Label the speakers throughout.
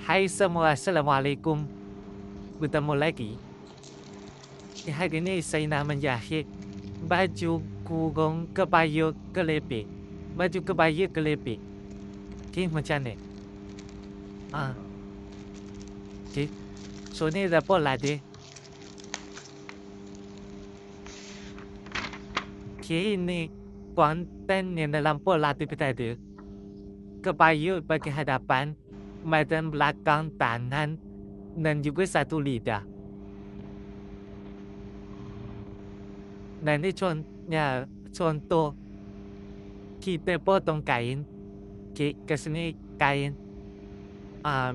Speaker 1: Hai semua, Assalamualaikum. Bertemu lagi. Hari ini saya nak menjahit baju kurung kebaya kelepek. Baju kebaya kelepek. Okay, macam ni. Okay. So ni dah pola dia. Okay, ini konten yang dalam pola tu kita ada. Kebaya bagi hadapan, badan belakang, tangan, dan juga satu lidah. Dan ini contoh kita potong kain. Okay, ke sini kain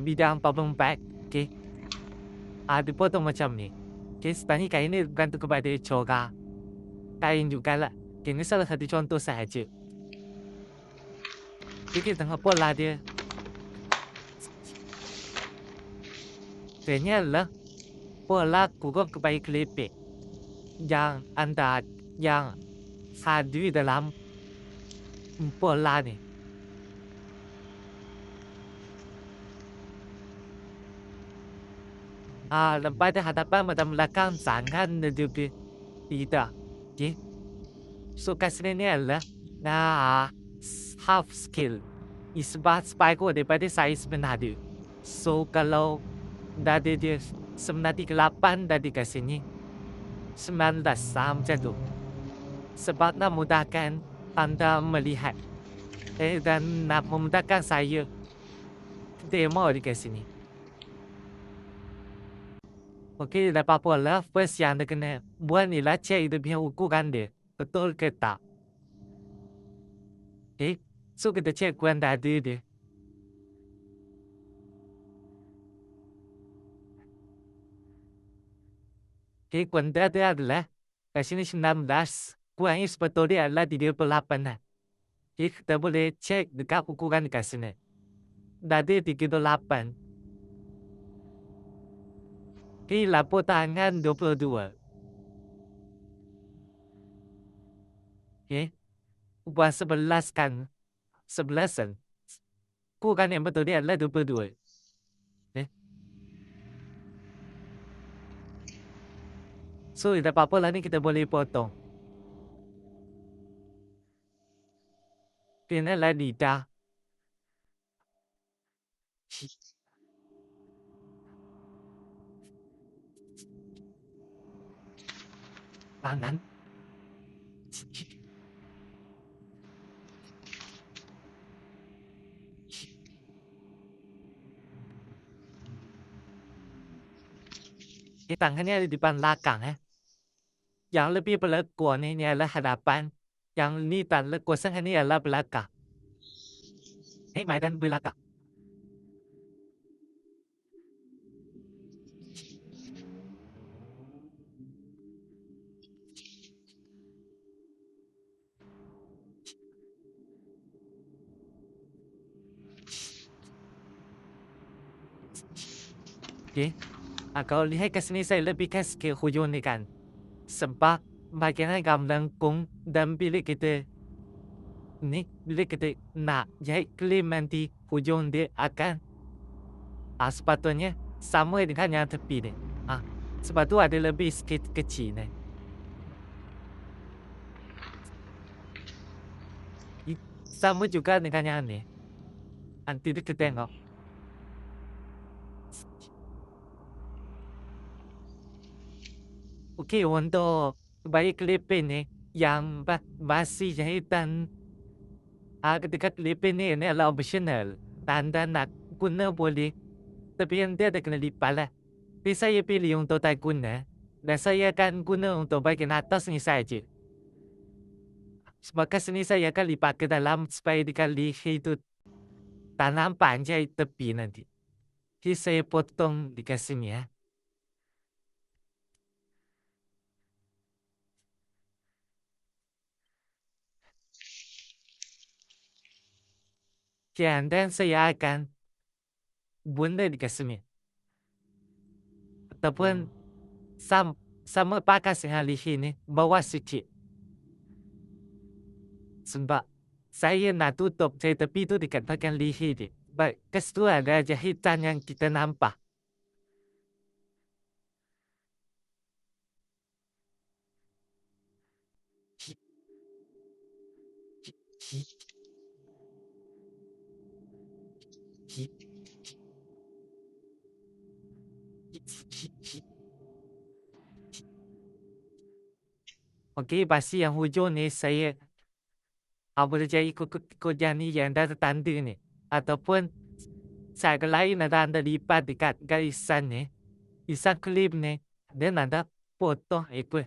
Speaker 1: bidang 44. Okay. Dipotong macam ni. Okay, sebenarnya kain ni bergantung kepada corak kain jugalah. Okay, ini salah satu contoh sahaja. Okay, kita tengok pola dia. Ini adalah pola kurung kebaya kelepek yang hadir dalam pola ni. Pada hadapan, badan belakang, tangan dan juga lidah. Okay. So kat sini ni adalah half scale. Separuh daripada saiz sebenar dia. So kalau dada dia sebenarnya 38 dada kat sini 19 macam tu. Sebab nak mudahkan anda melihat dan nak memudahkan saya demo di kat sini. Okey, dah apa-apa lah. First yang anda kena buat ni lah, cek dia punya ukuran dia. Betul ke tak? Okay. So kita cek ukuran dada dia. Okay, ukuran dada adalah kat sini 19. Kurangnya sebetulnya adalah 38 lah. Okay, kita boleh cek dekat ukuran dekat sini. Dada 38. Okay, lapor tangan 22. Okay. Buat 11 kan. 11 kan. Ukuran yang betul dia adalah 22. Okay. So, tak apa-apa lah ni kita boleh potong. Okay, ni lah lidah. Tangan. Tangannya ada di depan belakang. Yang lebih berlekuan ni adalah hadapan. Yang ni tak lekuan sangat ni adalah belakang. Badan belakang. Okay. Kalau lihat ke sini saya lebihkan sikit hujung ni kan. Sebab bagian agak melengkung dan bila kita nak jahit klaim nanti hujung dia akan sepatutnya sama dengan yang tepi ni. Sebab tu ada lebih sikit kecil ni. Sama juga dengan yang ni. Nanti kita tengok. Okey, untuk kebaya kelepek ni yang masih jahitan ketika kelepek ni adalah optional. Tanda nak guna boleh. Tapi yang dia ada kena lipat lah. Tapi saya pilih untuk tak guna. Dan saya akan guna untuk bahagian atas ni saja. Sebab kat sini saya akan lipat ke dalam supaya dikali itu tak nampak jahit tepi nanti. Jadi saya potong di kat sini ya. Dan saya akan bunda di kat sini. Ataupun sama pakai dengan lihi ni bawah sikit. Sebab saya nak tutup jahit tepi tu dekat bahagian lihi dia. Baik, keseluruhan adalah jahitan yang kita nampak. Okey, pasti yang hujung ni saya boleh jadi kejadian ni yang ada tanda ni. Ataupun satu lain ada anda lipat dekat garisan ni. Garisan klip ni. Dan anda potong ikut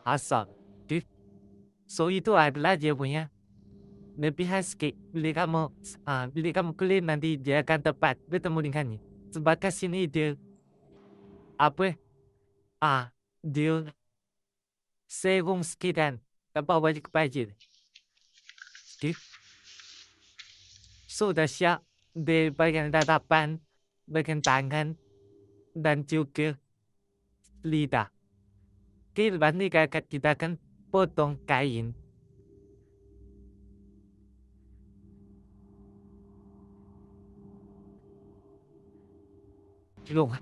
Speaker 1: asal. So itu adalah dia punya lebihan sikit. Bila kamu klip nanti dia akan tepat bertemu dengan ni. Sebab kat sini dia dia serum sikit dan dapat balik baju. Okay. So dah siap di bagian dadapan, bagian tangan dan juga lidah. Okay, lepas ni kita akan potong kain. Belum.